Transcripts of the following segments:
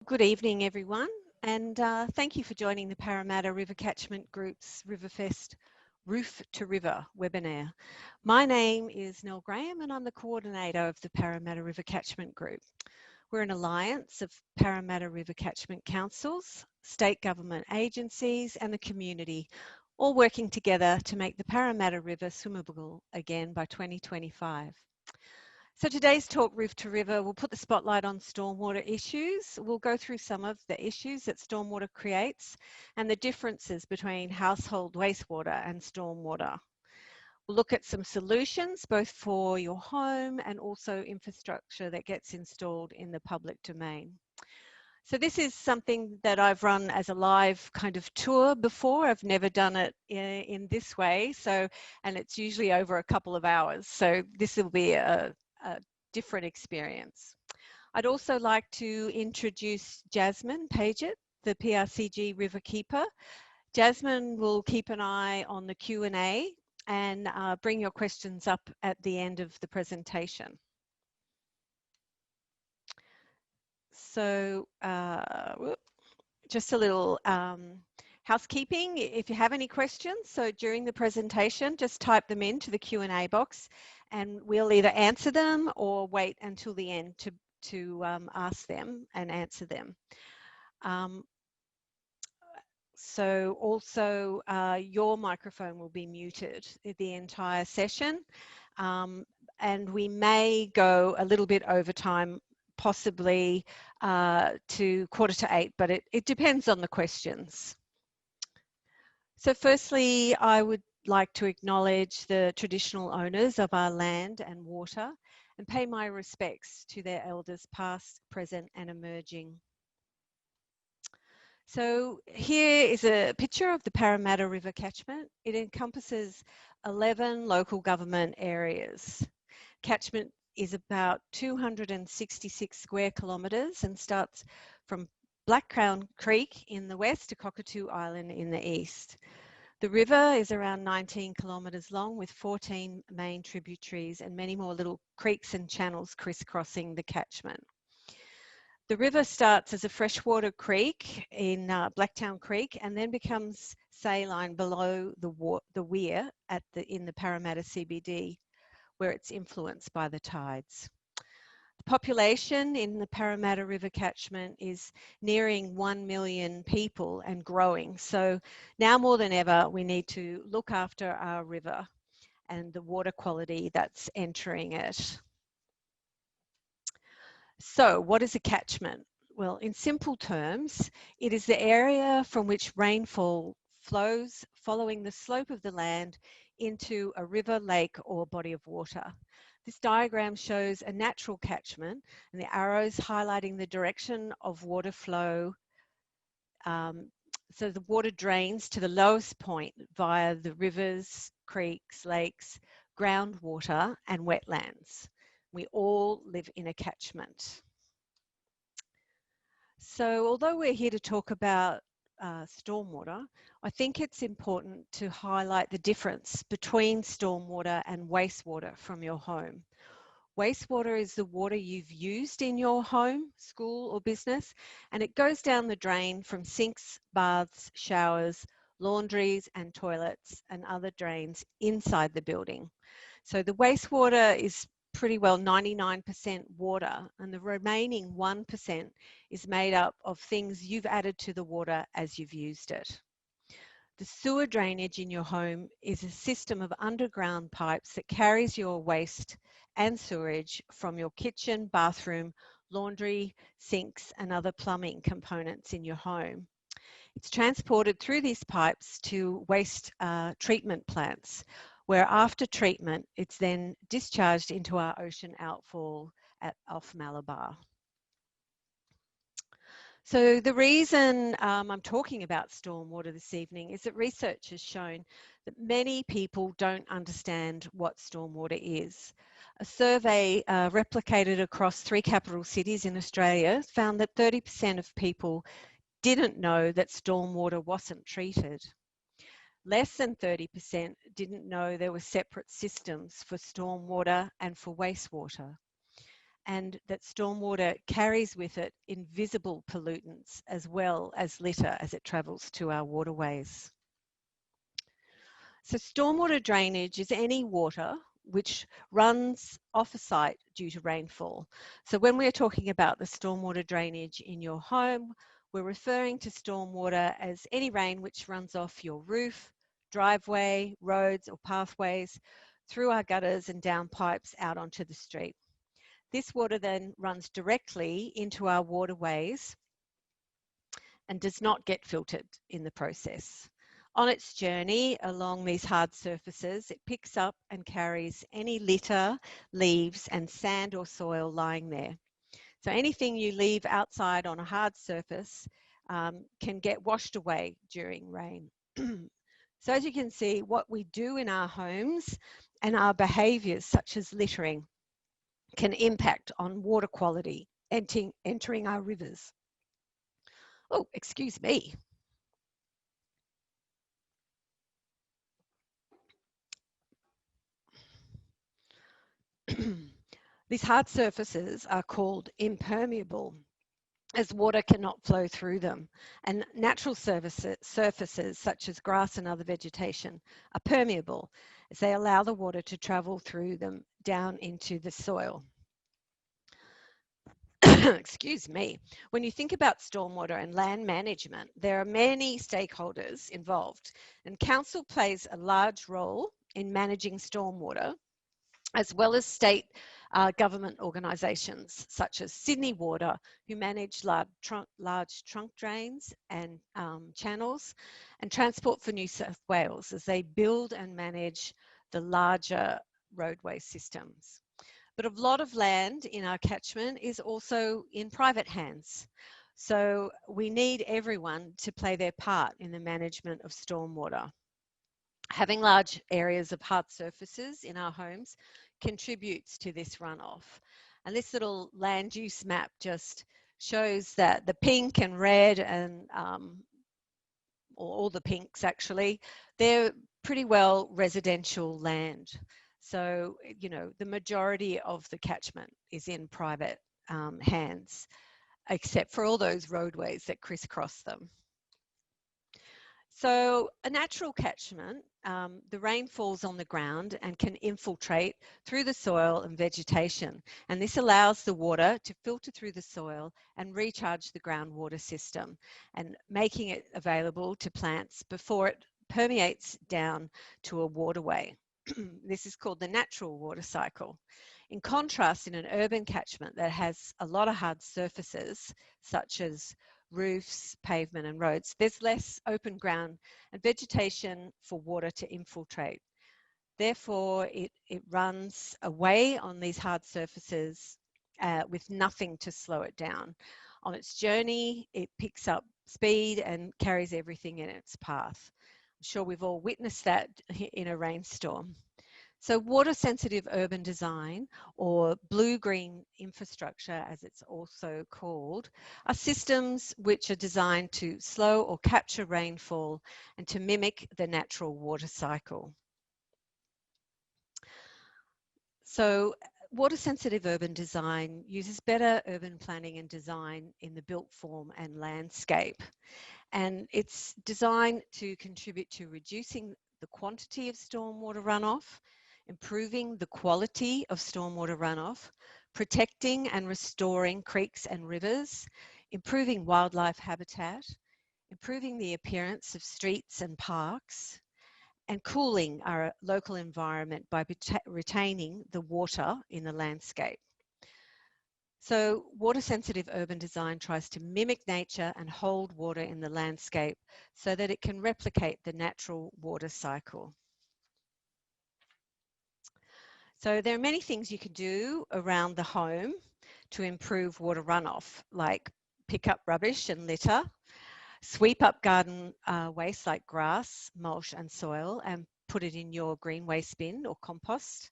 Good evening, everyone, and thank you for joining the Parramatta River Catchment Group's Riverfest Roof to River webinar. My name is Nell Graham and I'm the coordinator of the Parramatta River Catchment Group. We're an alliance of Parramatta River Catchment Councils, state government agencies and the community, all working together to make the Parramatta River swimmable again by 2025. So today's talk, Roof to River, will put the spotlight on stormwater issues. We'll go through some of the issues that stormwater creates and the differences between household wastewater and stormwater. We'll look at some solutions, both for your home and also infrastructure that gets installed in the public domain. So this is something that I've run as a live kind of tour before. I've never done it in this way. And it's usually over a couple of hours. So this will be a different experience. I'd also like to introduce Jasmine Paget, the PRCG River Keeper. Jasmine will keep an eye on the Q&A and bring your questions up at the end of the presentation. So just a little housekeeping. If you have any questions, so during the presentation, just type them into the Q&A box and we'll either answer them or wait until the end to ask them and answer them. So also your microphone will be muted the entire session, and we may go a little bit over time, possibly to 7:45, but it depends on the questions. So firstly, I would like to acknowledge the traditional owners of our land and water and pay my respects to their elders past, present and emerging. So here is a picture of the Parramatta River catchment. It encompasses 11 local government areas. Catchment is about 266 square kilometres and starts from Black Crown Creek in the west to Cockatoo Island in the east. The river is around 19 kilometres long with 14 main tributaries and many more little creeks and channels crisscrossing the catchment. The river starts as a freshwater creek in Blacktown Creek and then becomes saline below the weir in the Parramatta CBD, where it's influenced by the tides. The population in the Parramatta River catchment is nearing 1 million people and growing. So now more than ever, we need to look after our river and the water quality that's entering it. So what is a catchment? Well, in simple terms, it is the area from which rainfall flows following the slope of the land into a river, lake or body of water. This diagram shows a natural catchment and the arrows highlighting the direction of water flow. So the water drains to the lowest point via the rivers, creeks, lakes, groundwater and wetlands. We all live in a catchment. So although we're here to talk about stormwater, I think it's important to highlight the difference between stormwater and wastewater from your home. Wastewater is the water you've used in your home, school or business, and it goes down the drain from sinks, baths, showers, laundries and toilets and other drains inside the building. So the wastewater is pretty well 99% water, and the remaining 1% is made up of things you've added to the water as you've used it. The sewer drainage in your home is a system of underground pipes that carries your waste and sewerage from your kitchen, bathroom, laundry, sinks and other plumbing components in your home. It's transported through these pipes to waste treatment plants, where after treatment, it's then discharged into our ocean outfall off Malabar. So the reason I'm talking about stormwater this evening is that research has shown that many people don't understand what stormwater is. A survey replicated across 3 capital cities in Australia found that 30% of people didn't know that stormwater wasn't treated. Less than 30% didn't know there were separate systems for stormwater and for wastewater. and that stormwater carries with it invisible pollutants as well as litter as it travels to our waterways. So stormwater drainage is any water which runs off a site due to rainfall. So when we're talking about the stormwater drainage in your home, we're referring to stormwater as any rain which runs off your roof, driveway, roads or pathways, through our gutters and down pipes out onto the street. This water then runs directly into our waterways and does not get filtered in the process. On its journey along these hard surfaces, it picks up and carries any litter, leaves, and sand or soil lying there. So anything you leave outside on a hard surface can get washed away during rain. So as you can see, what we do in our homes and our behaviours, such as littering, can impact on water quality entering our rivers. Oh, excuse me. These hard surfaces are called impermeable, as water cannot flow through them. And natural surfaces such as grass and other vegetation are permeable, as they allow the water to travel through them down into the soil. Excuse me. When you think about stormwater and land management, there are many stakeholders involved, and council plays a large role in managing stormwater, as well as state government organisations such as Sydney Water, who manage large trunk drains and channels, and Transport for New South Wales, as they build and manage the larger roadway systems. But a lot of land in our catchment is also in private hands. So we need everyone to play their part in the management of stormwater. Having large areas of hard surfaces in our homes contributes to this runoff. And this little land use map just shows that the pink and red and or all the pinks actually, they're pretty well residential land. So, you know, the majority of the catchment is in private hands, except for all those roadways that crisscross them. So a natural catchment, the rain falls on the ground and can infiltrate through the soil and vegetation. And this allows the water to filter through the soil and recharge the groundwater system, and making it available to plants before it permeates down to a waterway. This is called the natural water cycle. In contrast, in an urban catchment that has a lot of hard surfaces, such as roofs, pavement and roads, there's less open ground and vegetation for water to infiltrate. Therefore, it runs away on these hard surfaces with nothing to slow it down. On its journey, it picks up speed and carries everything in its path. I'm sure we've all witnessed that in a rainstorm. So water sensitive urban design, or blue-green infrastructure as it's also called, are systems which are designed to slow or capture rainfall and to mimic the natural water cycle. So water sensitive urban design uses better urban planning and design in the built form and landscape. And it's designed to contribute to reducing the quantity of stormwater runoff, improving the quality of stormwater runoff, protecting and restoring creeks and rivers, improving wildlife habitat, improving the appearance of streets and parks, and cooling our local environment by retaining the water in the landscape. So water sensitive urban design tries to mimic nature and hold water in the landscape so that it can replicate the natural water cycle. So there are many things you can do around the home to improve water runoff, like pick up rubbish and litter, sweep up garden waste like grass, mulch and soil, and put it in your green waste bin or compost.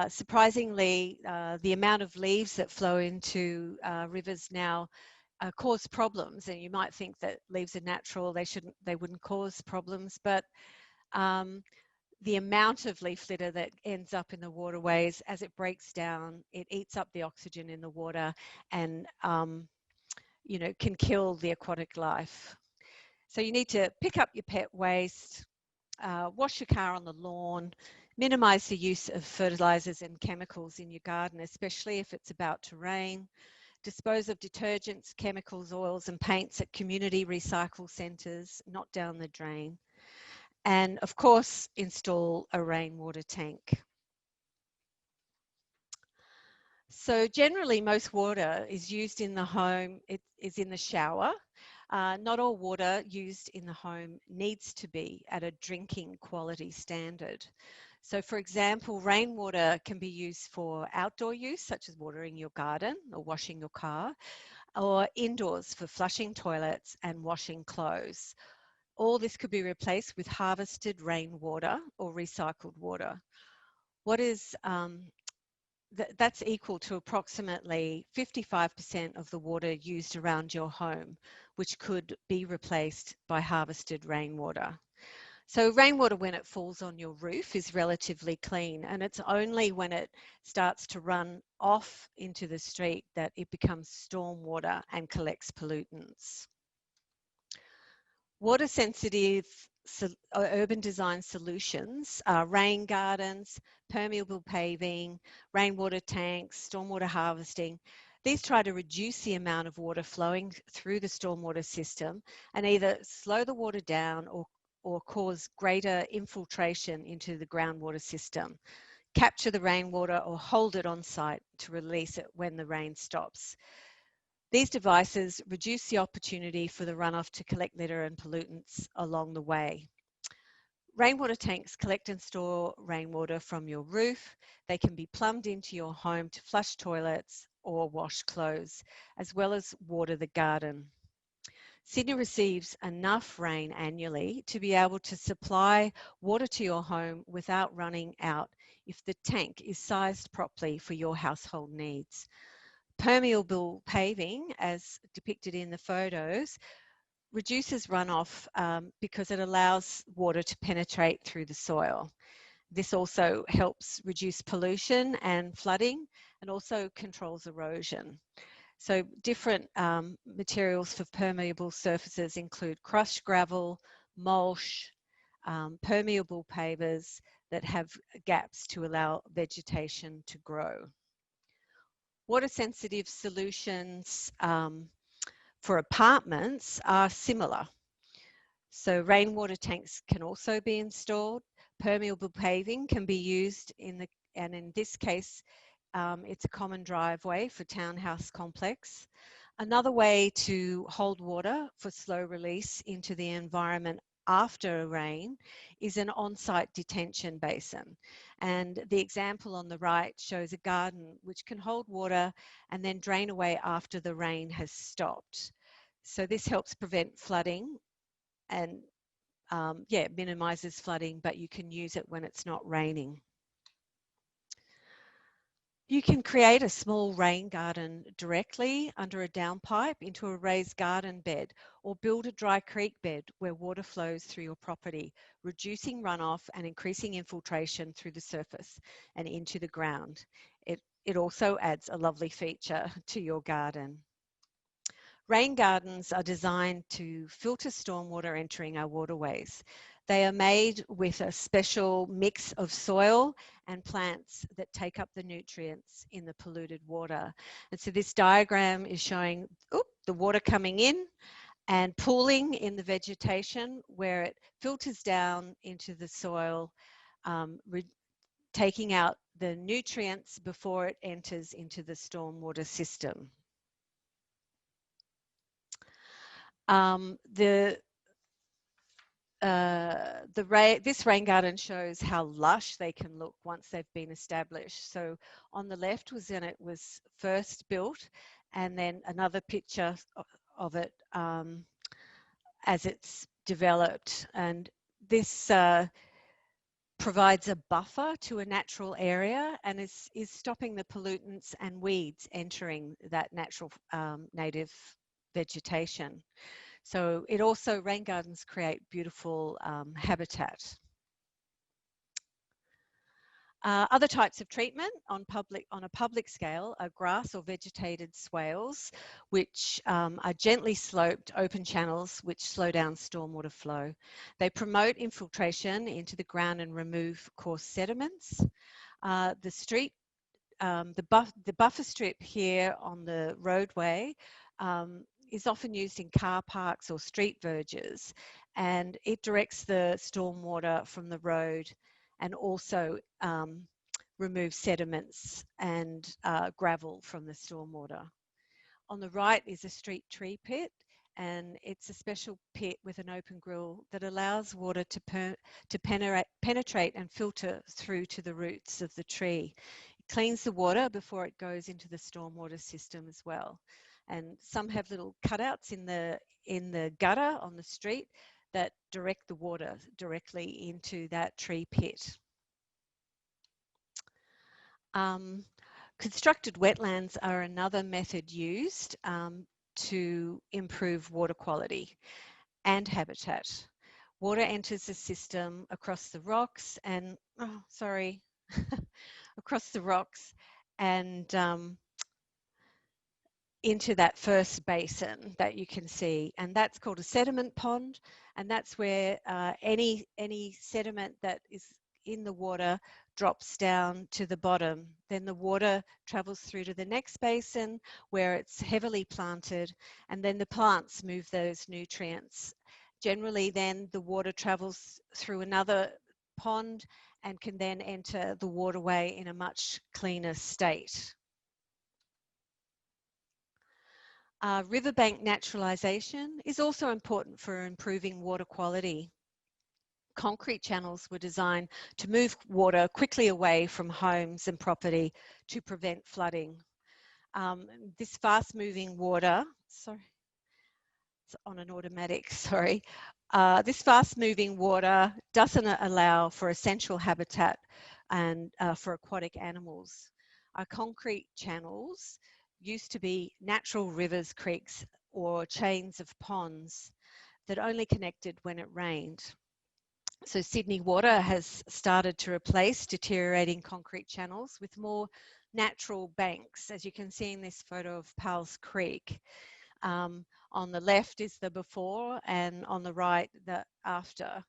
Surprisingly, the amount of leaves that flow into rivers now cause problems, and you might think that leaves are natural, they wouldn't cause problems, but the amount of leaf litter that ends up in the waterways, as it breaks down, it eats up the oxygen in the water and, you know, can kill the aquatic life. So you need to pick up your pet waste, wash your car on the lawn, minimise the use of fertilisers and chemicals in your garden, especially if it's about to rain. Dispose of detergents, chemicals, oils and paints at community recycle centres, not down the drain. And of course, install a rainwater tank. So generally, most water is used in the home, it is in the shower. Not all water used in the home needs to be at a drinking quality standard. So for example, rainwater can be used for outdoor use, such as watering your garden or washing your car, or indoors for flushing toilets and washing clothes. All this could be replaced with harvested rainwater or recycled water. What is that's equal to approximately 55% of the water used around your home, which could be replaced by harvested rainwater. So rainwater, when it falls on your roof, is relatively clean, and it's only when it starts to run off into the street that it becomes stormwater and collects pollutants. Water sensitive urban design solutions are rain gardens, permeable paving, rainwater tanks, stormwater harvesting. These try to reduce the amount of water flowing through the stormwater system and either slow the water down or cause greater infiltration into the groundwater system, capture the rainwater or hold it on site to release it when the rain stops. These devices reduce the opportunity for the runoff to collect litter and pollutants along the way. Rainwater tanks collect and store rainwater from your roof. They can be plumbed into your home to flush toilets or wash clothes, as well as water the garden. Sydney receives enough rain annually to be able to supply water to your home without running out if the tank is sized properly for your household needs. Permeable paving, as depicted in the photos, reduces runoff because it allows water to penetrate through the soil. This also helps reduce pollution and flooding and also controls erosion. So different materials for permeable surfaces include crushed gravel, mulch, permeable pavers that have gaps to allow vegetation to grow. Water sensitive solutions for apartments are similar. So rainwater tanks can also be installed. Permeable paving can be used and in this case, it's a common driveway for townhouse complex. Another way to hold water for slow release into the environment after a rain is an on-site detention basin. And the example on the right shows a garden which can hold water and then drain away after the rain has stopped. So this helps prevent flooding and minimises flooding, but you can use it when it's not raining. You can create a small rain garden directly under a downpipe into a raised garden bed, or build a dry creek bed where water flows through your property, reducing runoff and increasing infiltration through the surface and into the ground. It also adds a lovely feature to your garden. Rain gardens are designed to filter stormwater entering our waterways. They are made with a special mix of soil and plants that take up the nutrients in the polluted water. And so this diagram is showing the water coming in and pooling in the vegetation where it filters down into the soil, taking out the nutrients before it enters into the stormwater system. This rain garden shows how lush they can look once they've been established. So on the left was when it was first built, and then another picture of it as it's developed. And this provides a buffer to a natural area and is stopping the pollutants and weeds entering that natural native vegetation. So it also, rain gardens create beautiful habitat. Other types of treatment on a public scale are grass or vegetated swales, which are gently sloped open channels which slow down stormwater flow. They promote infiltration into the ground and remove coarse sediments. The buffer strip here on the roadway is often used in car parks or street verges, and it directs the stormwater from the road and also removes sediments and gravel from the stormwater. On the right is a street tree pit, and it's a special pit with an open grill that allows water to penetrate and filter through to the roots of the tree. It cleans the water before it goes into the stormwater system as well. And some have little cutouts in the gutter on the street that direct the water directly into that tree pit. Constructed wetlands are another method used to improve water quality and habitat. Water enters the system across the rocks and, across the rocks and into that first basin that you can see, and that's called a sediment pond, and that's where any sediment that is in the water drops down to the bottom. Then the water travels through to the next basin where it's heavily planted, and then the plants move those nutrients. Generally then the water travels through another pond and can then enter the waterway in a much cleaner state. Riverbank naturalization is also important for improving water quality. Concrete channels were designed to move water quickly away from homes and property to prevent flooding. This fast-moving water, sorry, it's on an automatic, sorry. This fast-moving water doesn't allow for essential habitat and for aquatic animals. Our concrete channels used to be natural rivers, creeks, or chains of ponds that only connected when it rained. So Sydney Water has started to replace deteriorating concrete channels with more natural banks, as you can see in this photo of Powell's Creek. On the left is the before and on the right the after.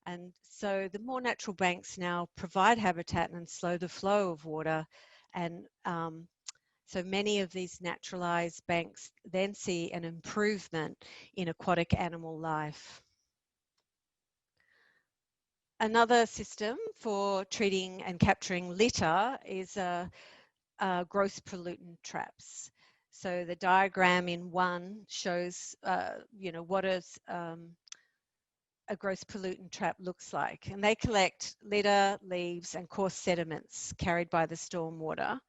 And so the more natural banks now provide habitat and slow the flow of water, and so many of these naturalized banks then see an improvement in aquatic animal life. Another system for treating and capturing litter is gross pollutant traps. So the diagram in one shows, what is a gross pollutant trap looks like. And they collect litter, leaves, and coarse sediments carried by the stormwater.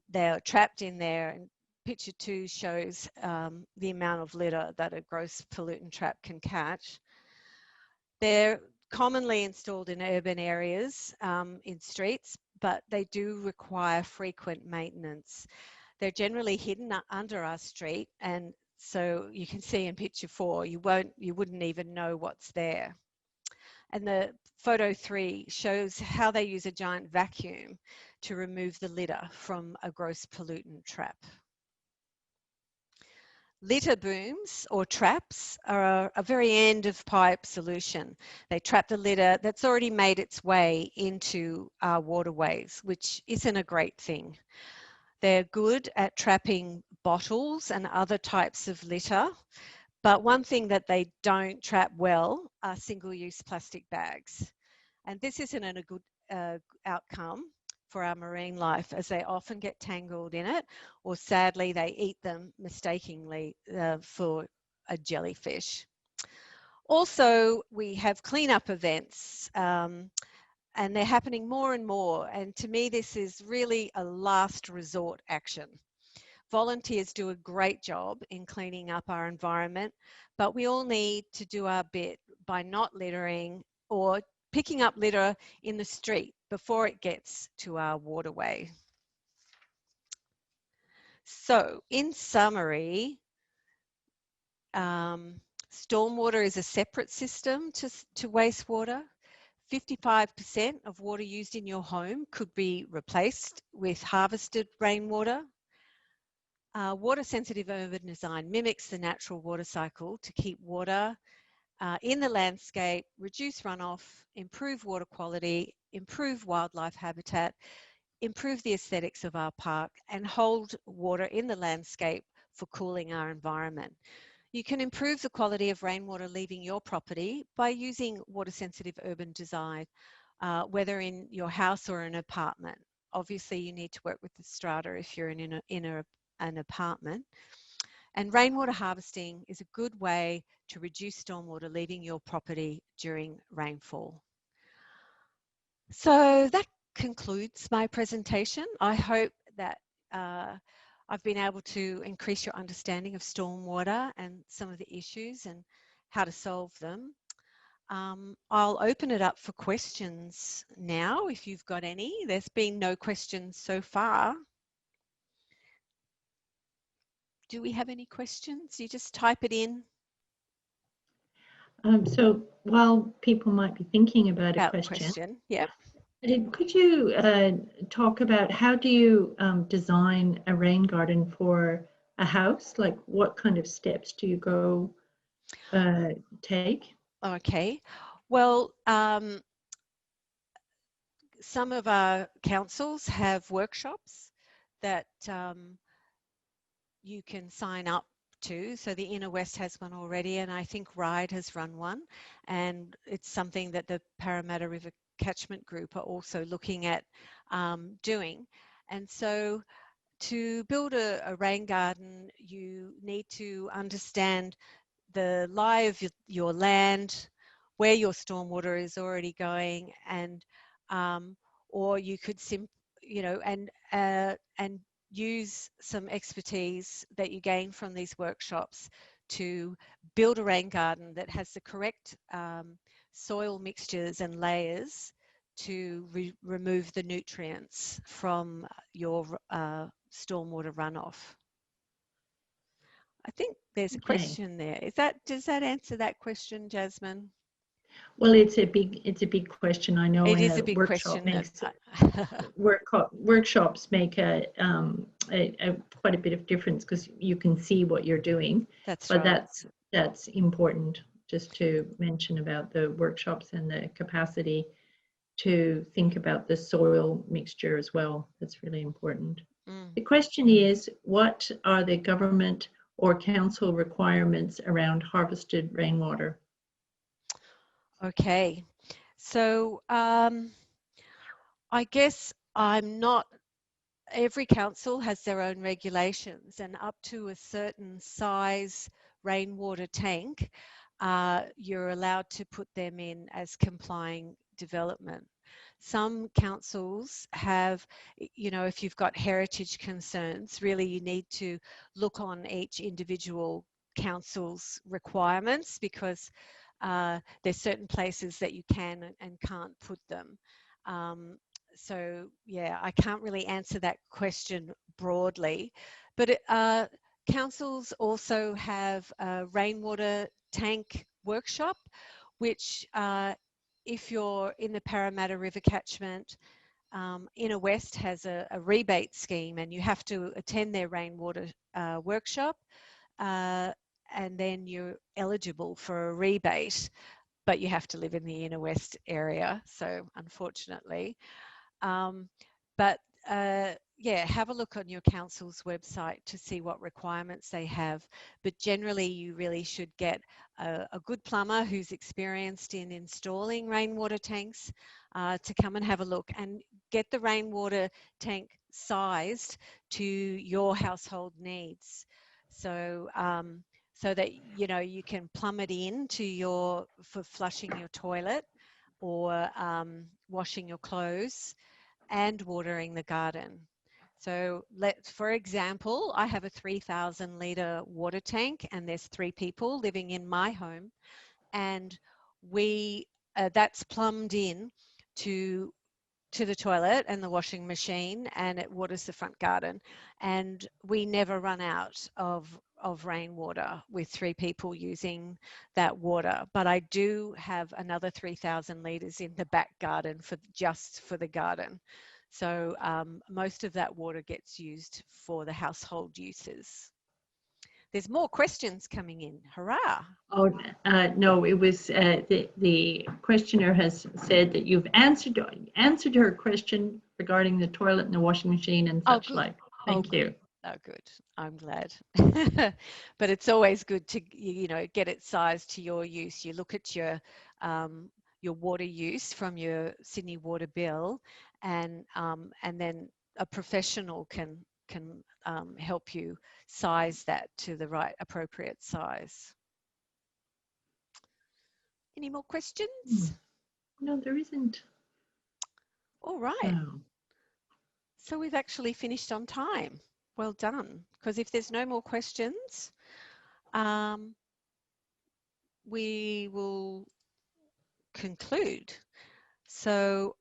They're trapped in there, and picture 2 shows the amount of litter that a gross pollutant trap can catch. They're commonly installed in urban areas, in streets, but they do require frequent maintenance. They're generally hidden under our street, and so you can see in picture 4, you wouldn't even know what's there. And the photo 3 shows how they use a giant vacuum to remove the litter from a gross pollutant trap. Litter booms or traps are a very end of pipe solution. They trap the litter that's already made its way into our waterways, which isn't a great thing. They're good at trapping bottles and other types of litter, but one thing that they don't trap well are single-use plastic bags. And this isn't a good outcome for our marine life, as they often get tangled in it, or sadly they eat them mistakenly for a jellyfish. Also, we have cleanup events, and they're happening more and more, and to me this is really a last resort action. Volunteers do a great job in cleaning up our environment, but we all need to do our bit by not littering or picking up litter in the street before it gets to our waterway. So in summary, stormwater is a separate system to wastewater. 55% of water used in your home could be replaced with harvested rainwater. Water-sensitive urban design mimics the natural water cycle to keep water in the landscape, reduce runoff, improve water quality, improve wildlife habitat, improve the aesthetics of our park, and hold water in the landscape for cooling our environment. You can improve the quality of rainwater leaving your property by using water-sensitive urban design, whether in your house or an apartment. Obviously, you need to work with the strata if you're in an apartment. And rainwater harvesting is a good way to reduce stormwater leaving your property during rainfall. So that concludes my presentation. I hope that I've been able to increase your understanding of stormwater and some of the issues and how to solve them. I'll open it up for questions now if you've got any. There's been no questions so far. Do we have any questions? You just type it in. So while people might be thinking about a question, Yep. Could you talk about how do you design a rain garden for a house? Like what kind of steps do you go take? Okay. Well, some of our councils have workshops that you can sign up to. So the Inner West has one already, and I think Ryde has run one. And it's something that the Parramatta River Catchment Group are also looking at doing. And so to build a rain garden, you need to understand the lie of your land, where your stormwater is already going, and or you could and use some expertise that you gain from these workshops to build a rain garden that has the correct soil mixtures and layers to remove the nutrients from your stormwater runoff. I think there's a question there. Does that answer that question, Jasmine? Well, it's a big question. I know it in is a big workshop question. workshops make quite a bit of difference because you can see what you're doing. That's but right. That's important just to mention about the workshops and the capacity to think about the soil mixture as well. That's really important. The question is, what are the government or council requirements around harvested rainwater? Okay, so I guess every council has their own regulations, and up to a certain size rainwater tank, you're allowed to put them in as complying development. Some councils have, if you've got heritage concerns, really you need to look on each individual council's requirements, because there's certain places that you can and can't put them. So yeah, I can't really answer that question broadly, but councils also have a rainwater tank workshop, which if you're in the Parramatta River catchment, Inner West has a rebate scheme, and you have to attend their rainwater workshop, and then you're eligible for a rebate, but you have to live in the Inner West area, so unfortunately. Yeah, have a look on your council's website to see what requirements they have. But generally, you really should get a good plumber who's experienced in installing rainwater tanks to come and have a look and get the rainwater tank sized to your household needs. So so that you can plumb it in for flushing your toilet or washing your clothes and watering the garden. So for example, I have a 3,000 litre water tank, and there's 3 people living in my home, and that's plumbed in to the toilet and the washing machine, and it waters the front garden, and we never run out of of rainwater with 3 people using that water, but I do have another 3,000 litres in the back garden just for the garden. So most of that water gets used for the household uses. There's more questions coming in. Hurrah! Oh, no, it was the questioner has said that you've answered her question regarding the toilet and the washing machine and such like. Thank you. Oh, good. I'm glad. But it's always good to, you know, get it sized to your use. You look at your water use from your Sydney water bill, and then a professional can help you size that to the right appropriate size. Any more questions? No, there isn't. All right. No. So we've actually finished on time. Well done. Because if there's no more questions, we will conclude. So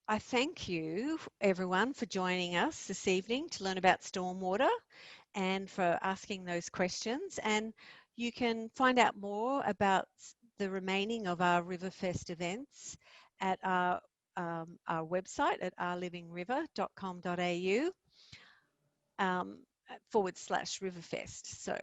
I thank you, everyone, for joining us this evening to learn about stormwater and for asking those questions. And you can find out more about the remaining of our Riverfest events at our website at ourlivingriver.com.au /Riverfest. So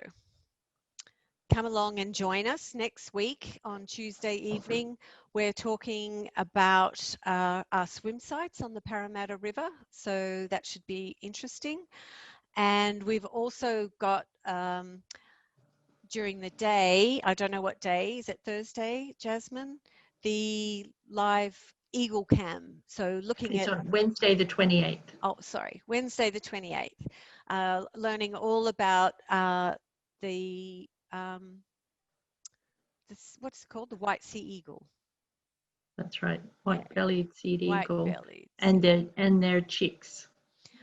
come along and join us next week on Tuesday evening. We're talking about our swim sites on the Parramatta River, so that should be interesting. And we've also got during the day, I don't know what day, is it Thursday, Jasmine? The live Eagle Cam. So looking it's at on Wednesday the 28th. Oh, sorry, Wednesday the 28th. Learning all about what's it called? The white sea eagle. That's right, white-bellied sea eagle. White-bellied. And their chicks.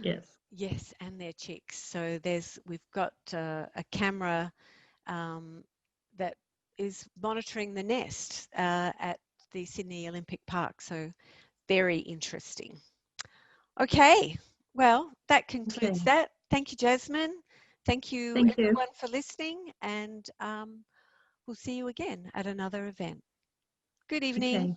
Yes. Yes, and their chicks. So we've got a camera that is monitoring the nest at the Sydney Olympic Park. So very interesting. Okay, well, that concludes that. Thank you, Jasmine. Thank you, everyone, for listening, and we'll see you again at another event. Good evening.